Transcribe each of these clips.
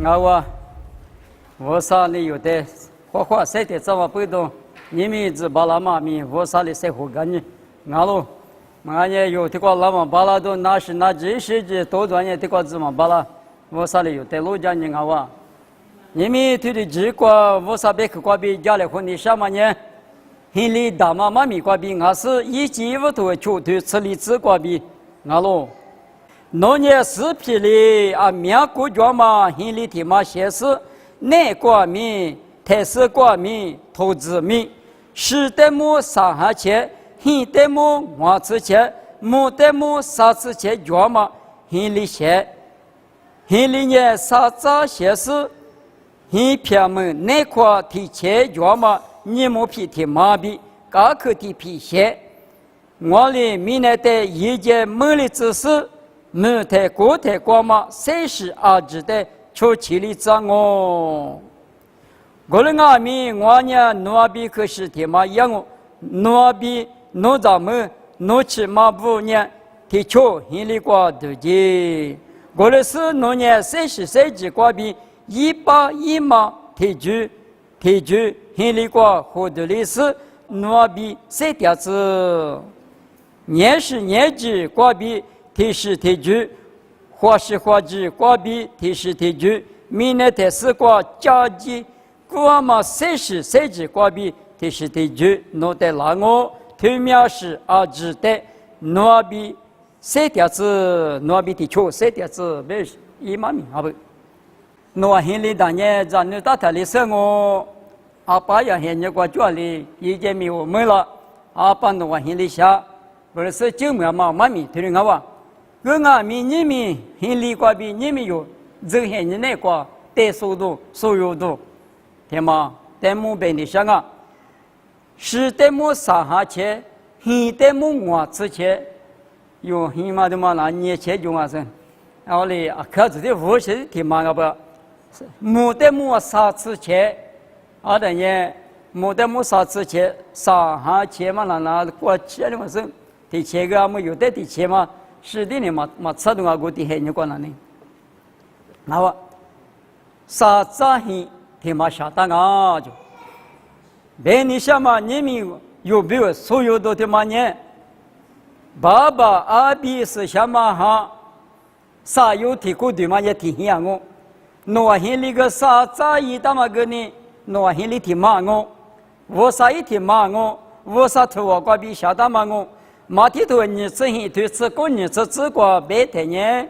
我啥里有的花晒的怎么不动？你们只把那妈咪我啥里晒活干呢？俺也有的个那么巴拉都那是那这些的多专业的个怎么巴拉？我啥里有的路讲你你们对的这个我啥别去过比家里婚礼什么呢？现里大妈妈咪过比俺是一季五头球队吃里吃过比农业视频里面国家嘛，现里的嘛显示，内国民、台式国民、投资民，是的么上下钱，现的么往之前，没的么啥之前家嘛，现里写，现里呢啥子显示，现偏门内国提前家嘛，你没批的麻痹，各个的批写，我里民内的意见没的知识。没太过太过嘛，32的出气力涨哦。我的阿弥，我呢努比可是天嘛样哦，努比努咱们努起嘛不呢，提出现里过的的。我的是努呢33级过比181嘛提出现里过获得的是努比3点子，年是年级过比。提示提举，或是或之过比提示提举，明年的四过加级，过嘛33级过比提示提举，诺得拉我推面是指的诺比3点子，诺比提出3点子，没一万米好不？诺现里当年咱们大台里生我，把呀现在过家里已经没有没了，把诺现里下，不是9秒嘛万米推人啊。我你们现里过比你们有这些人那个带速度、所有度，对吗？带目标的想是带目上下切，现带目我之前有现嘛的嘛那年前用生，然后嘞开始的无锡挺忙不？没带目啥之前，等于没带目啥之前上下切嘛那过去的嘛是，提前个没有带提前嘛。是的呢，嘛吃东我的很有关呢。那么，啥子很天嘛下单就，别你想嘛，你们有没有所有的嘛呢？爸爸阿比是什么哈？啥有提过的嘛也提醒我，我现里个啥子一大嘛个呢？我现里提嘛我啥一提嘛我啥头我过比下单嘛马蹄头你这些对这个你这个白天呢？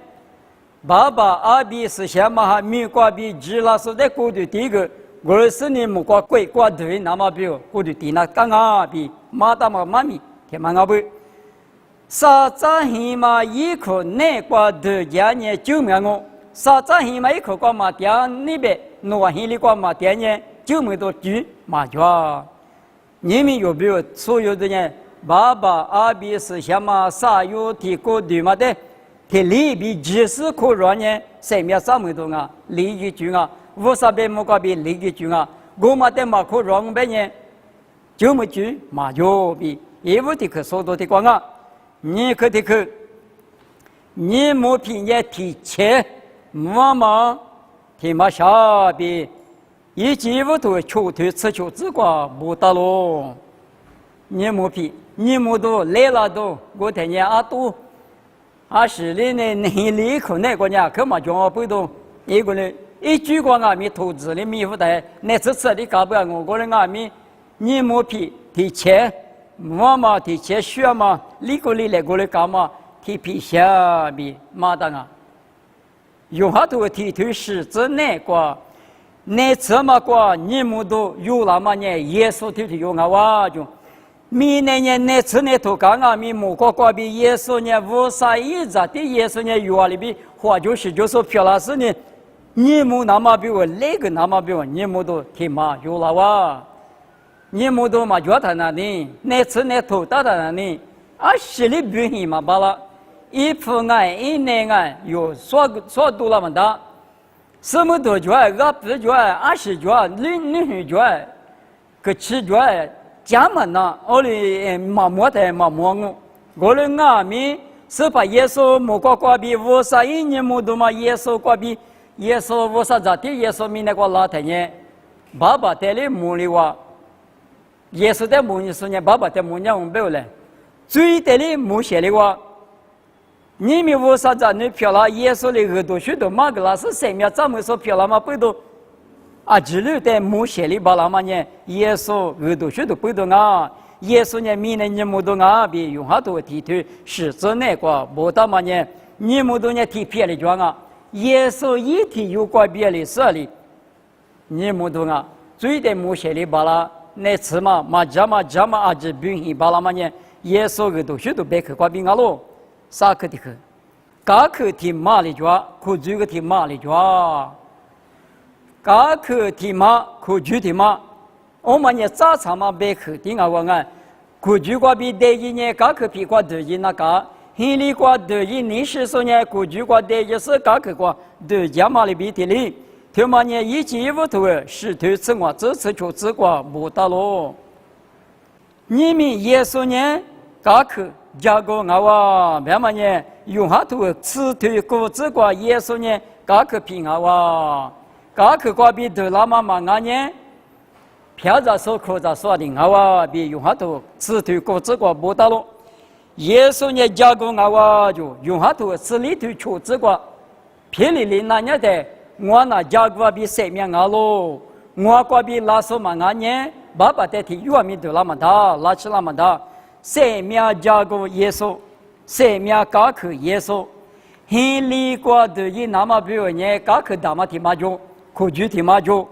爸爸阿比是什么哈？米瓜比吉拉是在过的第一个，我是你木瓜贵瓜对那么比过的第那刚啊比马达嘛妈咪天嘛阿不，啥子黑嘛一口内瓜的家呢救命我，啥子黑嘛一口瓜嘛点那边诺黑里瓜嘛点呢救命都举嘛家，你们有没有所有的呢？爸爸阿比是什么？啥有提过对吗的？他里比就是可让呢，3秒3分钟啊，利益军啊，50倍木瓜比利益军啊，我们的马可让别呢，就没军马就比，也不的可说多的光啊，你可的可，你没凭也提前，妈妈提马下比，一季5头球队吃球之瓜不打喽，你没凭。你们都来了都，我听见都，10里呢，你里口那个呢，可嘛叫我不懂，一个人一句话俺们投资的米不带，那这次的搞不了我个人俺们，你没批提前，我嘛提前学嘛，里个里来个里搞嘛，提批下比马当啊，有好多提推是指那个，那怎么个你们都有了嘛呢？耶稣提有我就。明年那次那头刚啊，米木瓜瓜比耶稣呢，51咋的耶稣呢？有啊里比或就是漂亮是呢，你们那么比我那个那么比我，你们都挺嘛有了哇，你们都嘛觉得那里那次那头大的那里，10里不行嘛罢了，一分爱一年爱有说多了嘛的，什么都觉，2不觉，20觉，2觉，个7觉。家门呐，我哩麻木我哩阿弥是把耶稣木瓜瓜比51年木多嘛耶稣瓜比耶稣我啥子的耶稣明那个老太爷，爸爸带来母里话，耶稣的母你说呢，爸爸的母娘我没有嘞，最带来母写的话，你们我啥子你漂亮耶稣的耳朵许多马个拉是生命咱们说漂亮嘛不都？啊，只留在母写里巴拉嘛呢？耶稣耳朵许多不都啊？耶稣呢，明年你们都啊，比用好多提推是真那个，不到嘛呢？你们都呢提偏的装啊？耶稣一提有关别的事里，你们都啊，最的母写里巴拉那次嘛，嘛啊，这并行巴拉嘛呢？耶稣耳朵许多别去关别个咯，啥去的去？嘎去提马里装，可这个提马里装。嘎克提马，可举提马，我们呢早场嘛别克定啊我啊，可举过比第一年嘎克比过第一那个，现里过第一年是说呢，可举过第一是嘎克过第一嘛里比的里，他们呢一进一步头是头次我这次就只过不到咯。你们耶稣呢嘎克加个我别嘛呢用下头此头过只过耶稣呢嘎克平我。嘎克瓜比得拉妈妈安呢，飘着手扣着说的我比用下头此头过这个不到了。耶稣呢加工我就用下头此里头出这个，偏里那年的我那加工比生命咯，我瓜比拉手嘛安呢，爸爸的提原名得拉嘛他，拉起拉嘛他，生命加工耶稣，生命嘎克耶稣，现里瓜的一那么比如呢嘎克大嘛提嘛就。可具体嘛就，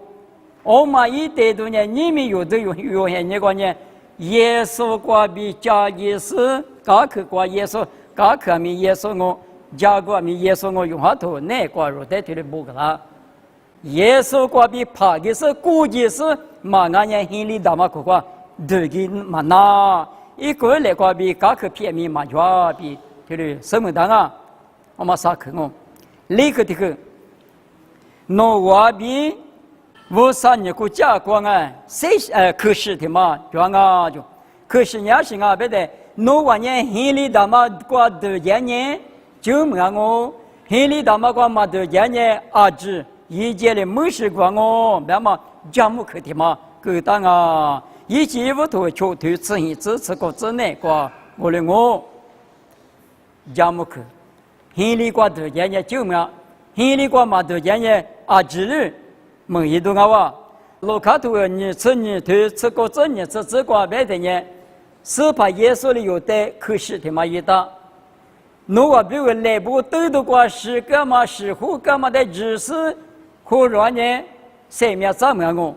我们一代多年，你们有的有些那个呢，耶稣过比加耶稣，嘎克过耶稣，嘎克米耶稣我，加过米耶稣我用下头那个肉带头的不个啦，耶稣过比怕的是估计是马安年心里大嘛可过，对的嘛那，一个来过比嘎克偏米嘛就比头的什么当啊，我们啥看我，立刻的个。那我比我三年过家过啊，可是的嘛，装啊就，可是伢是啊，别的，那我呢，黑里大嘛过的一年，就么我，黑里大嘛过嘛的一年，阿子一届的没事过我，别嘛，家母去的嘛，够当啊，一季不头就头自行支持个之内过，我的我，家母去，黑里过的一年就么。现里过嘛的人呢，阿子日梦一度我，罗卡图你吃你头吃个这你吃过别的呢，是怕耶稣里有的可是他妈一大，如果比如内部都的过是干嘛是乎干嘛的知识，或者呢生命怎么样我，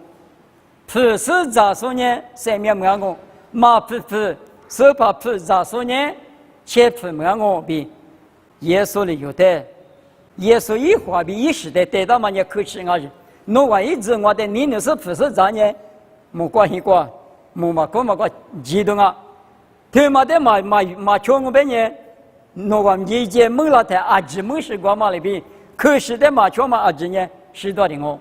不是咋说呢生命么样我，嘛不是怕不咋说呢，且不么样我比耶稣里有的。耶稣一话比一时的得到嘛也可惜啊！那我一直我的你那是不是咋呢？没关系过，没嘛个激动啊！他妈的嘛穷我别呢，那我理解没了的阿姊没是过嘛里边，可是的嘛穷嘛阿姊呢是多的我。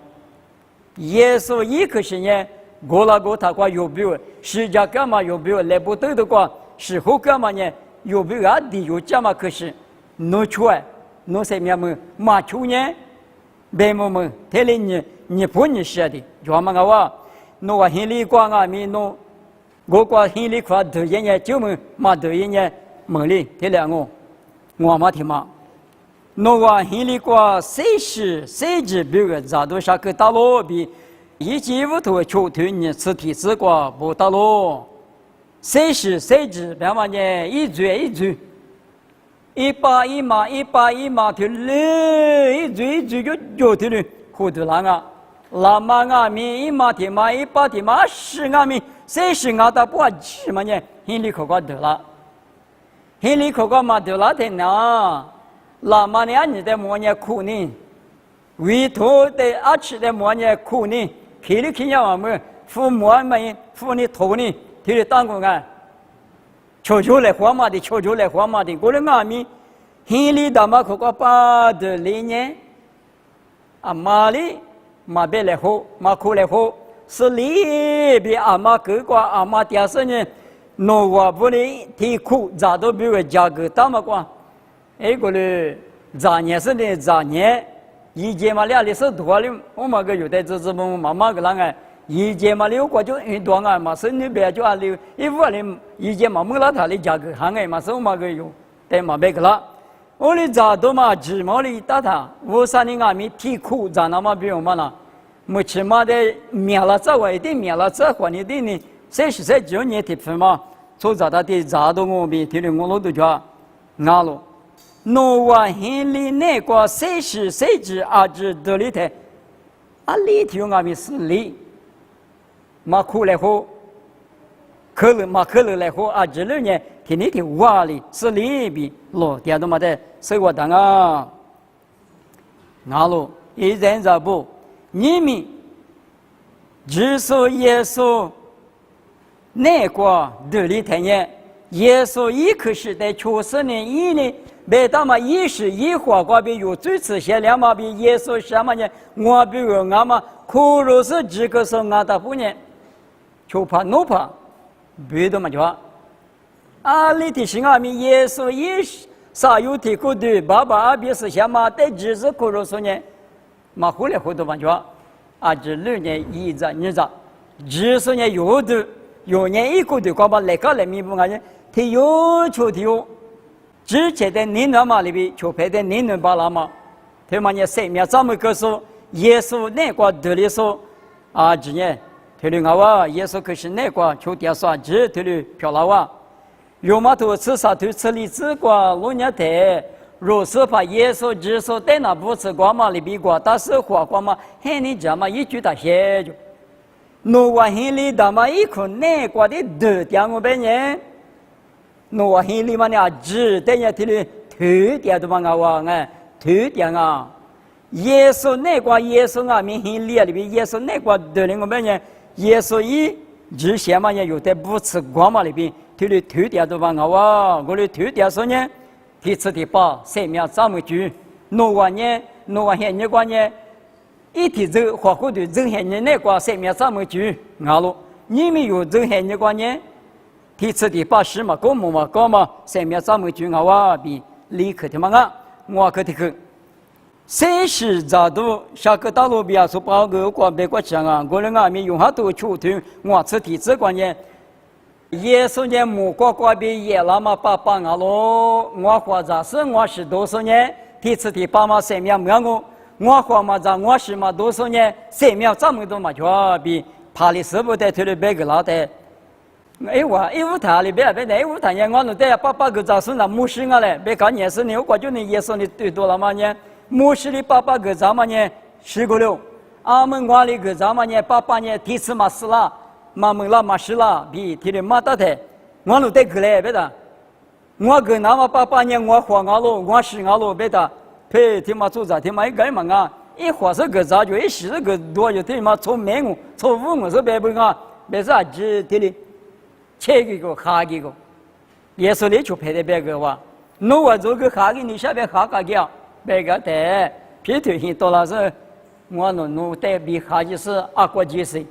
耶稣一可是呢，过了过他过有比如，世界干嘛有比如来不得的过，是后干嘛呢？有比如啊的有这么可是，弄出来。侬生命么马球呢？白么么，他哩你不你写的，就嘛个话，侬话心里光啊咪侬，我光心里块头一年就么嘛头一年梦里，他俩我嘛听嘛，侬话心里光谁知别个咋都下个大路比，一季五头球头你吃体子光不大路，谁知别嘛呢一嘴。一把一马头嘞，一嘴就头嘞，糊涂狼啊！拉马啊咪一马天马一把天马是啊咪，谁是啊的不什么呢？心里口个得了，心里口个嘛得了的呢？拉马呢你的么呢苦呢？为头的阿吃的么呢苦呢？皮里皮呀我们父母们父你头呢，头里当过啊。求来活嘛的，求来活嘛的，过来阿咪，心里大嘛可个巴的里呢，阿妈里嘛别来活，嘛苦来活，是里比阿妈个个阿妈第二呢，诺瓦不里提苦，咋都比如价格大嘛个，哎个嘞，咋年是的咋年，一节嘛俩的是多了，我嘛个有的就是我妈妈个啷个，一节嘛六个就很多啊嘛，生女别就啊六，一五的一节嘛没了他的价格行哎嘛，是我嘛个有，但嘛别个了。我的咋都嘛只毛的打他，我啥的俺们提苦咋那么不用嘛啦？没起码的灭了这外的灭了这换的的呢，39年的分嘛，做咋的的咋都我们提的我老多家，俺了。诺瓦hen里那个40至20多里头，啊里头俺们是里，马库来喝，马克勒来喝啊这2年天里头瓦里是里边咯，点都没得，所以我当啊，俺了一人咋不？你们只说耶稣那个这里头呢，耶稣一开始在90年以内。别他妈一时一花瓜比有最次些两毛比耶稣什么呢？我比如俺们苦肉是这个是俺的不呢，就怕怒怕，别的嘛就啊，你的是俺们耶稣一啥有提过的，爸爸比是什么在只是苦肉说呢？嘛后来后头嘛就啊，这2年一直你着，只是呢有的有年一个的瓜吧来个来弥补俺呢，他有求他有。之前的年轮嘛里边，就拍的年轮巴拉嘛，他们也3秒这么个说，耶稣那个得里说，啊，今年他的我哇，耶稣可是那个就点说，只他的漂亮哇，有嘛头吃啥头吃里吃过老年代，若是把耶稣只说在那不吃光嘛里边过，但是花光嘛，喊你讲嘛一句他写就，诺瓦hen里他嘛一口那个的得点我本人。我hen里嘛呢，只等下提的头点都嘛我哎，头点啊！耶稣那个耶稣啊，明hen里边耶稣那个得了我们呢，耶稣一之前嘛也有的不吃光嘛里边，提的头点都嘛我的头点说呢，第次的把3秒这么久，诺瓦hen那个呢，一提走花果的走hen那个3秒这么久，了，你们有走hen那个呢？第次的把10嘛，高嘛，3秒这么久我比立刻的嘛我可的去，30咋都下个大路边说包个光别个讲啊，我人俺们用下都出头，我吃第次关键，耶稣年木瓜瓜比耶拉嘛爸爸咯，我或者是我是多少年，第次的把嘛3秒没我或嘛在我是嘛多少年，3秒这么多嘛就比怕的是不得推的别个老的。哎我一屋塔里边那屋塔呢，我弄的爸个早上那牧师啊嘞，别看也是你，我就你耶稣你对多了嘛呢？牧师的爸个早嘛呢10个了，俺们我的个早嘛呢爸呢第次嘛死了，妈们啦嘛死了，比提的嘛大的，我弄的个嘞别的，我个那么爸呢我活俺了，我是俺了别的，呸他妈做啥他妈一个嘛啊，一活是个早就一死个多就他妈从没我从5我是别不啊，别啥子提的。切个哈个，耶稣你就拍的别个哇，侬我做个哈个，你下边哈个叫别个的，皮头很多了是，我侬带比哈就是阿国就是，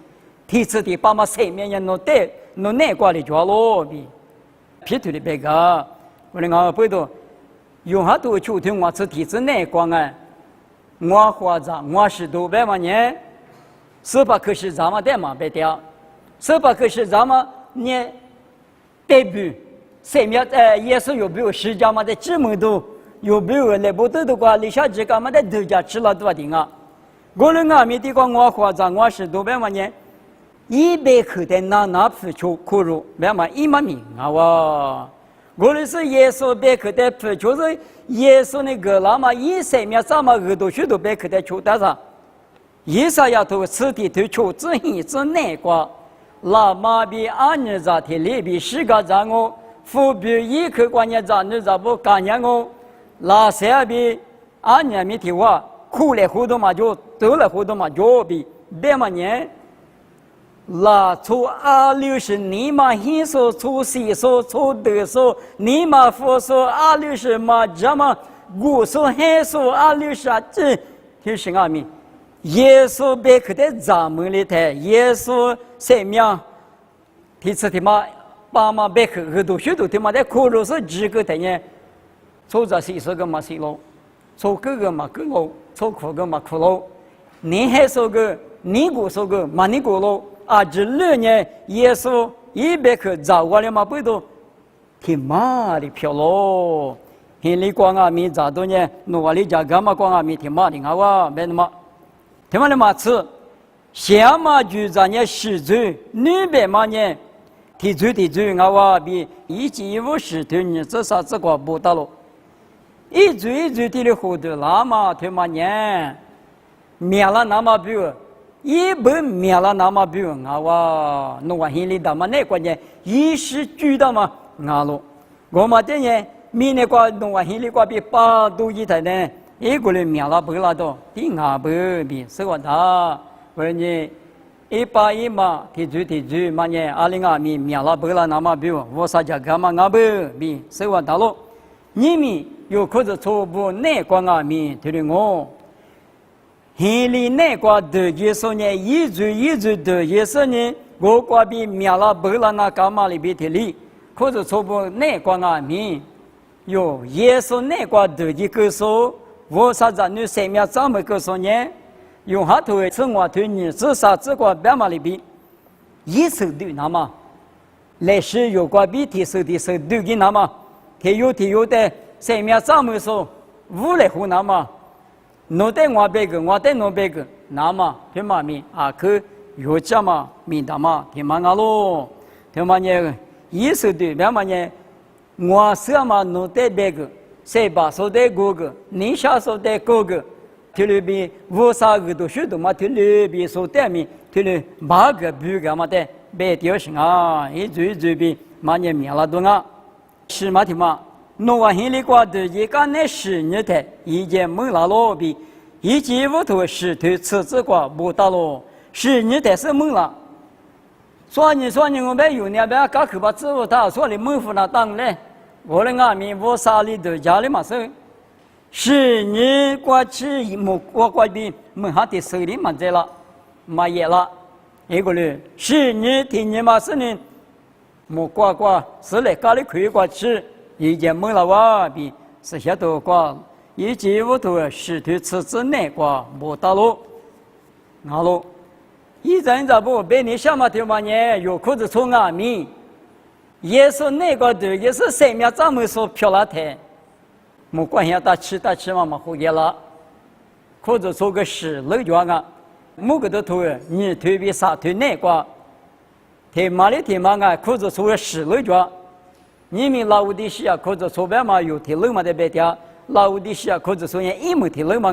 第次的爸妈3面人侬带侬那挂的叫咯比，皮头的别个，我那我不懂，用下多秋天我吃第次那光啊，我或者我是多百万年，18克是咱们的嘛别掉，18克是咱们。你代表3秒耶稣有没有10家嘛的这么多有没有来不得的话，你下这个嘛的都家吃了多少啊？我人俺们的个我或者我是多百万年，100克的那付出苦肉，别嘛1万米啊哇！我的是耶稣100克的付出是耶稣那个那么3秒3么2多许多100克的出多少？以啥要头吃的头出之一之内个。拉马比安尼扎提里比10个章哦，副比1克关键章你咋不干样哦？拉塞比安尼米提话苦来活动嘛就得了活动嘛就比别嘛年，拉出60你嘛hin说出西说出德说你嘛佛说60嘛这么古说黑说60这提醒阿米。耶稣别克的咱们里头，耶稣3秒，第次他妈爸妈别克很多许多他妈的苦肉是几个的呢？做着是说个嘛是咯，错个嘛个喽，错苦个嘛苦喽，你还说个你过说个嘛你过喽，啊这2年耶稣100克找我了嘛不都，挺嘛的票喽。现在光啊米咋多呢？我里家干嘛光啊米挺嘛的啊哇，没那么，挺嘛的嘛吃，先嘛就咱呢10岁200嘛呢，提出啊哇比150头呢，至少这个不到了，一嘴的活的那么挺嘛呢，灭了那么比，一本灭了那么比啊哇，我现在他妈那关键一时举的嘛啊喽，我嘛的呢。明年过农话现在过比8度一台呢，一个人免了不了多，第2百比10万大，或者呢180嘛，提出嘛呢，20米免了不了那么比，我啥家干嘛200比10万大喽？你们有可是初步内关米对的我，现在内关的也说呢，一直的也说呢，我过比免了不了那干嘛里比提里，可是初步内关米。有耶稣那个的一个说，我啥子你生命这么个说呢？用哈头生活对你至少这个别嘛里边，一手对那么，来是有个比提手的手对的那么，他有的生命这么说，无来乎那么，我在我别个，我在我别个，那么他妈咪啊去有这么明白嘛？他妈啊喽，他妈呢一手对别嘛呢？我什么弄得别个，谁把说的哥哥，你下说的哥哥，提里边我啥个都学的嘛，提里边说的咪，提里8个不个嘛的，别丢心啊，一嘴边嘛也灭了多啊，是嘛的嘛，我现在过的一个那10年的，已经没了罗比，一记屋头石头吃子过不到喽，10年的是没了。说你我们有那边搞去把植物他说你没付那当嘞。我的阿弥我啥里都家里嘛是，10年过去我过去没哈的手里嘛在了，嘛也了，一个人10年听你嘛是呢，没过是来家里可以过去，已经没了哇比是下头过，一几屋头石头吃之内过没到路，好喽，一阵子不被你想嘛头嘛呢，有可是从阿弥。也是那个的，也是生命这么说漂亮的，没关系，大吃嘛胡给了，或者说个10楼角啊，某个的头你特别啥头那个，天马里天马啊，或者说个10楼角，你们老的西啊，或者说白嘛有天楼嘛的白天，老的西啊，或者说一没天楼嘛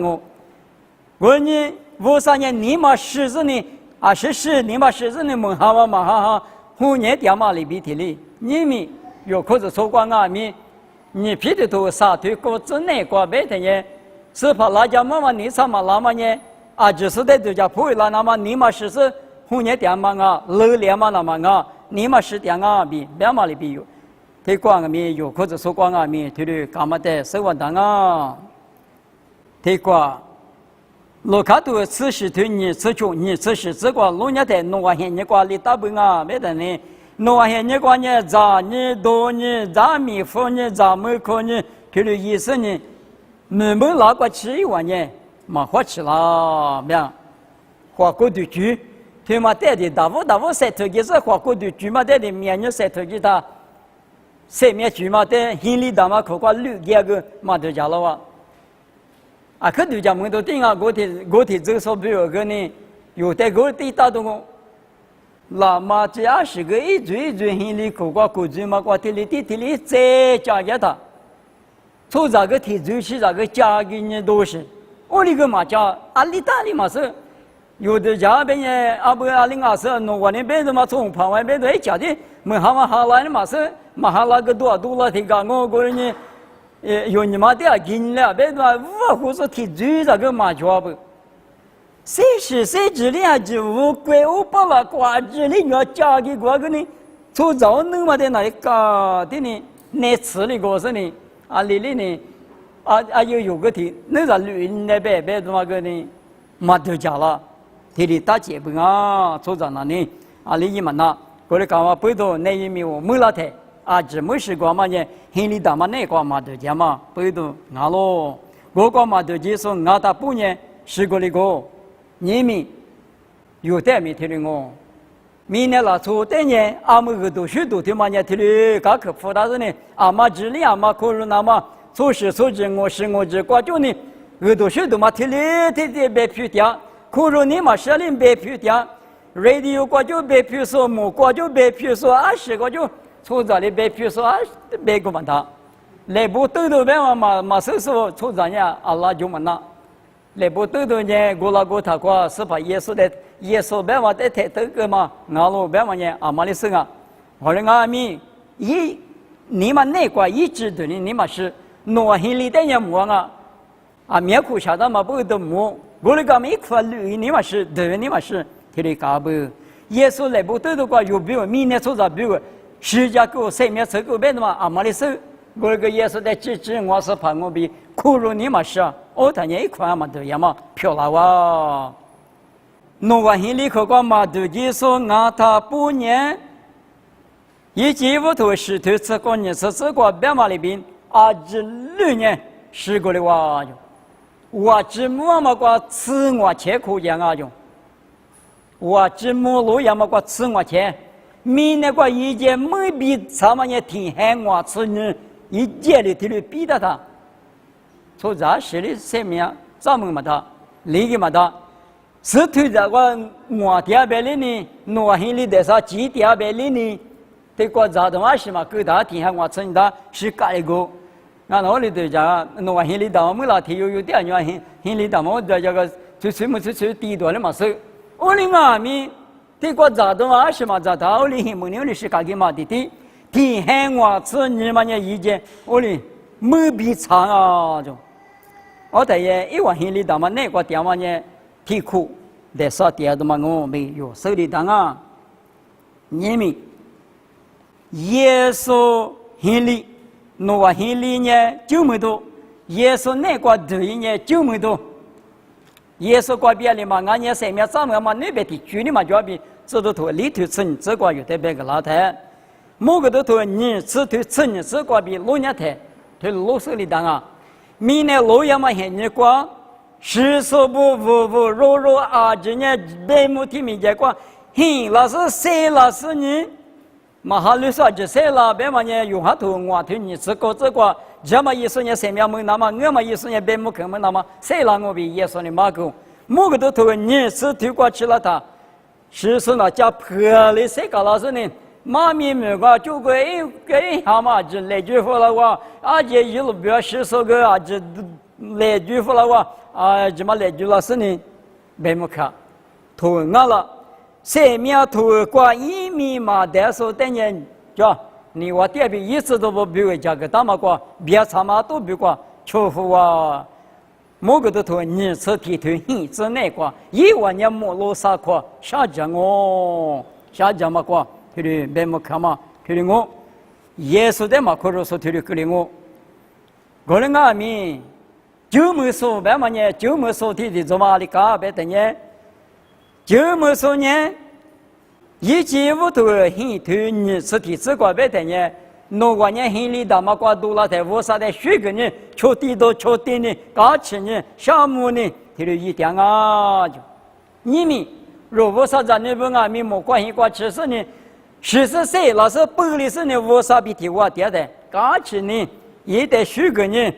我呢，我啥呢？你嘛10子呢？20你嘛10子呢？门哈嘛5年点嘛里边天里。你们有可是说过阿弥，你皮的头啥腿过之内过白的呢？是怕那家妈妈你啥嘛那么呢？啊，就是在这家不会了那么你嘛是5年点嘛啊，6年嘛那么啊，你嘛10点啊比别嘛里边有，他讲阿弥有可是说过阿弥，他的干嘛的10万当啊？他讲，罗卡多此时对你此穷你此时这个老年的农话现你管理大本啊没得呢。农现你管呢，咋呢多呢，咋米夫呢，咋没可呢？他的意思呢，没拿过吃一碗呢，嘛花吃了，咩？花过的猪，他嘛带的大夫晒头给是花过的猪嘛带的面呢晒头给他，晒面猪嘛带，心里大嘛可挂绿叶个嘛都家了哇。啊，可都家门都顶啊，我的这说比如个呢，有的个地大的我。那么这20个一嘴心里口瓜口嘴嘛，瓜地里再加给他，从这个提出去这个加给你都是，我那个嘛加阿里大里嘛是，有的家边呢阿不阿里阿是，我那边的嘛从旁外边的加的，没哈来的嘛是，嘛哈那个多了提个我个人呢，有你妈的进了边的嘛，我或是提出这个嘛加不。谁知里还就乌龟乌巴了瓜子里你要加给过个呢？从早弄嘛的那里搞的呢？那吃的个是呢？啊里呢？有个题，那个绿那边的嘛个呢？嘛都加了，提里大姐不啊？从早那里啊里一嘛那，过来干嘛背到那一米我没了台，只没试过嘛呢？心里大嘛那个嘛都加嘛背到俺咯。我个嘛对接受俺他不年是个那个人民有点没听的我。明年拉出的年，俺们个都许多的嘛年听的，噶可复杂的呢，俺们治理俺们可能那么做事做事我是我这关键呢，个都许多嘛听的别批掉，可能你嘛设定别批掉。radio 过就别批说，木过就别批说，20个就出这里别批说别个问他，来不对的别嘛说出这样，阿拉就问他，来不对的呢，过来过他过是把耶稣别嘛在抬头个嘛，俺路别嘛呢，阿妈的生啊，后来俺们你们那块一直对你们是诺黑里的人木啊，啊面苦下的嘛不都木，我那个没块绿你们是对你们是。这里搞不，耶稣来不对的话，有比如明年做啥比如世界给我生命这个别的嘛，阿妈的手，我那个耶稣在支我是怕我比苦肉你嘛是啊，我他年一块嘛都要嘛漂亮哇，弄完心里可光嘛都耶稣俺他不年，一几乎都是头次过年是这个别嘛里边啊这6年10个的哇哟，我只摸嘛个吃我切苦样啊哟。我只摸路要么个吃我钱，明年个一件没比他们也挺喊我吃呢，一件里头比的他，从这时的生命咱们嘛他，理解嘛他，是推这个我第二百里呢，我心里的啥几第二百里呢，这个咋的嘛是嘛，给他挺喊我吃的，是干一个，那我里头讲，我心里头没老提有点原因，心里头我这个就低多的嘛是。我哩阿咪，这个咋的嘛？是嘛？咋的？我哩问你，我哩是干嘛的？天喊我吃你们的意见，我哩没比长啊！就我大爷一万心里头嘛，那个地方呢，挺苦，但是第二的嘛，我没有手里头啊，你们耶稣心里，我心里呢就没多，耶稣那个对呢就没多。耶稣过别里嘛，俺也生命咱们嘛那边的距离嘛就比这都头里头村这个有得别个老太，某个都头你这头村这个比老年太，头老手里当啊，明年老爷嘛还你过，时说不弱啊，今年白木提米结果，嘿，老是谁老是你，嘛哈律说这谁老别嘛呢用下头我头你这个。这么一说呢，生命没那么，我们一说呢，别没看没那么，谁让我比耶稣的马狗？某个都头你是推过去了他，是说那家破了谁搞老师呢？马面没个就给好嘛，就来句话了哇，啊这一路不要是说个啊这来句话了哇，啊这么来句老师呢？别没看，头俺了，生命头过一米嘛，但是等人叫。你我这边一直都不比为价格大嘛过，别差嘛都比过，求福啊！某个都头你吃地头很之内过，1万年没落啥过，下降嘛过，这里别么看嘛，这里我耶稣的嘛可是说这里给了我的阿弥，就没说别嘛呢，就没说的做嘛的干别的呢，就没说呢。一几乎都很头你吃的这个别的呢，弄个人心里大嘛瓜多了，在屋啥的许个人，敲地都敲地呢，搞起呢，项目呢，这里一点啊就，你们如果啥子你不阿弥没关系过吃是呢，40岁老是本来是呢屋啥比提我点的，搞起呢，也得许个人，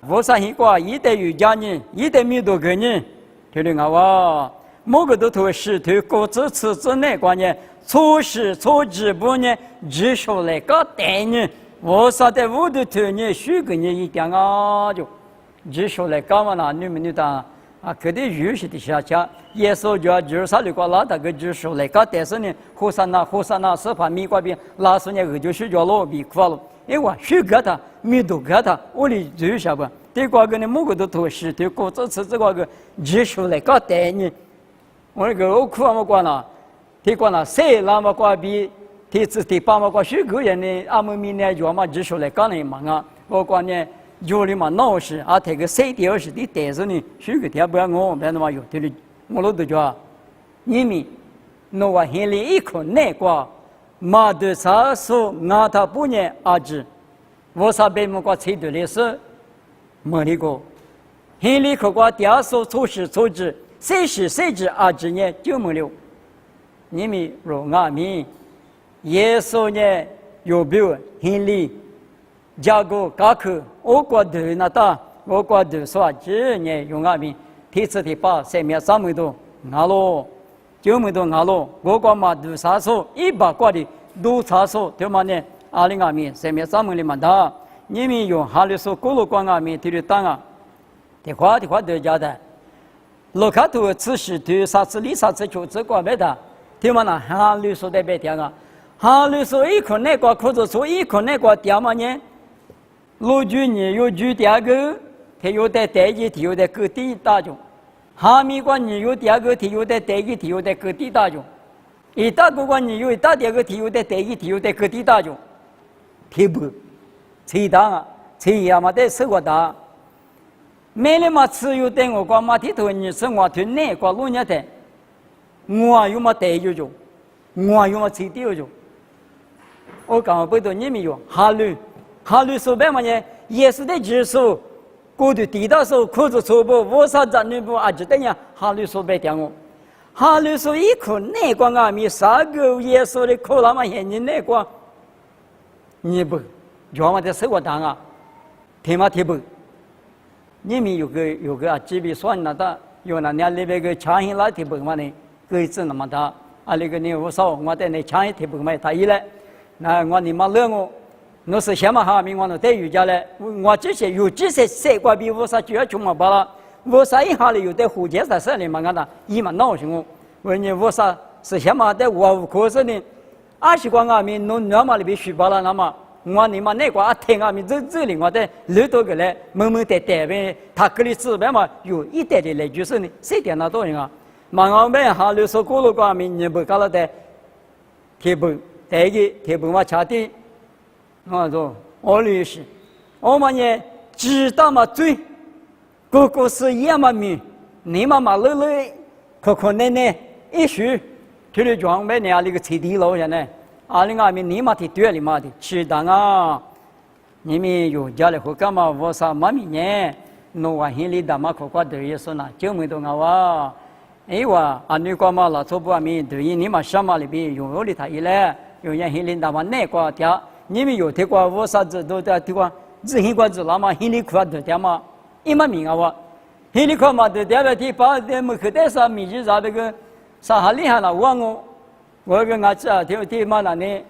屋啥一个也得有家人，也得米多个人，这里啊某个都头石头各自吃之内关键，初始初几不呢？只说来个带呢，我说的我的头呢，许个人一点啊就，只说来干嘛呢？你们你当啊，可得有些的下家，耶稣就就是啥的个老大个只说来个，但是呢，和尚那是怕米瓜边，老是呢，就睡觉老比苦了，因为许个他米都给他，我哩就下不，这个呢，某个都头石头各自吃这个只说来个带呢。我那个我苦么管了，他管了谁那么管比，他把么管许个人呢？俺们明年就嘛只说来干了嘛啊！我管呢，有的嘛闹事啊，这个谁第二是的带着呢？许个天不要我，别那么有的我老多叫，你们弄我心里一口难过，马的啥说俺他不念阿子，我啥别么管吹的的是，没那个，心里可过雕塑处事处置，谁是谁知啊？之年就没了。你们若阿弥，耶稣呢有表心里，加个高口，我过头那大，我过头说之年用阿弥，提次提把生命三门多阿罗，九门多阿罗，我过嘛都啥说，一把过的都啥说，对吗呢？阿里阿弥生命三门里嘛大，你们用哈里说咕噜光阿弥提的当啊，的话得家的，罗卡图此时对啥子理啥子就这个没的。听嘛那哈律说的别听啊，哈律说一口那个或者说一口那个点嘛呢？罗句你有句第二个，他有的第一，他有的个第大种；哈密瓜你有第二个，他有的第一，他有的个第大种；一大个瓜你有一大第二个，他有的第一，他有的个第大种。提不，谁大啊？谁呀嘛的生活大？没了嘛，只有等我瓜嘛提头你生活团那瓜路年的。我有嘛得有种，我有嘛吃掉种。我刚不到你们有哈律说白嘛呢？耶稣的指数，过去地道时可是错不，我啥子你不啊？就等呀，哈律说白讲我，哈律说一口那个阿弥啥个耶稣的口那么现你那个，你不，要么在生活当啊，听嘛听不？你们有个啊，这边算那的，有那那边个强行来听不嘛呢？个子那么大，啊那个你我说我在那强一听不买大一了，那我你妈冷我是什么哈明我那待遇家嘞，我这些有这些习惯比我啥就要穷嘛罢了，我啥一下里有的胡结在这里嘛俺那一嘛闹心我你我啥是什么的我无可是呢，20个阿明弄那么里边去罢了那么。我你妈那个啊，听阿弥这里我的六多个嘞，萌萌的带呗，他这里指呗嘛，有一点的嘞，就是呢，谁点那多人啊？忙我们哈六说过了个阿弥，你不搞了的，贴不带个贴不嘛查的，我说我律师，我们呢知道嘛罪，个是一样嘛命，你妈妈乐乐，可奶奶一许，这里装呗呢，那个车底楼人呢。阿里阿弥尼玛的对里嘛的，吃当啊！你们有家里或干嘛？我啥妈咪呢？侬话心里大嘛可挂对耶稣呐，就没多我哇！哎哇，阿你干嘛啦？做不阿弥对你嘛什么里边有我里头一来，有人心里大嘛那挂掉，你们有听过我啥子都在听过，只听过子那嘛心里快对掉嘛，一嘛明啊我，心里快嘛对掉了，提把的么可带啥米子啥那个啥哈厉害了我。我跟俺这听嘛那呢，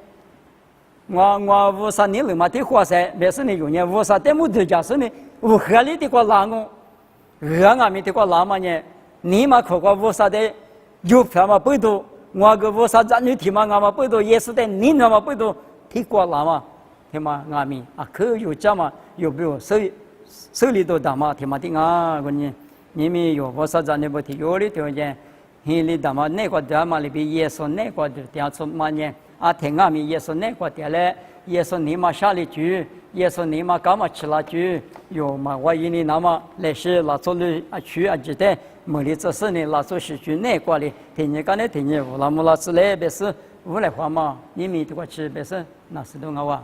我无啥年了嘛的话噻，没事呢有呢无啥的木头家是呢，无合理的个拉我，俺们的个拉嘛呢，你嘛可个无啥的有票嘛不多，我个无啥子你听嘛俺嘛不多，也是的你那嘛不多，的个拉嘛，听嘛俺们啊可有家嘛有没有手里头大嘛听嘛的啊个呢，你们有无啥子你不听有的条件。心里头嘛，那个地方里边耶稣那个地方出嘛呢？啊，听阿弥耶稣那个地嘞，耶稣你嘛下里去，耶稣你嘛干嘛吃了去？有嘛我印你那么来是拉出来啊去啊记得，没里这事呢拉出去去那个里，听你讲的听你，乌拉木拉之类别是乌来话嘛，你们这个吃别是那是多少啊？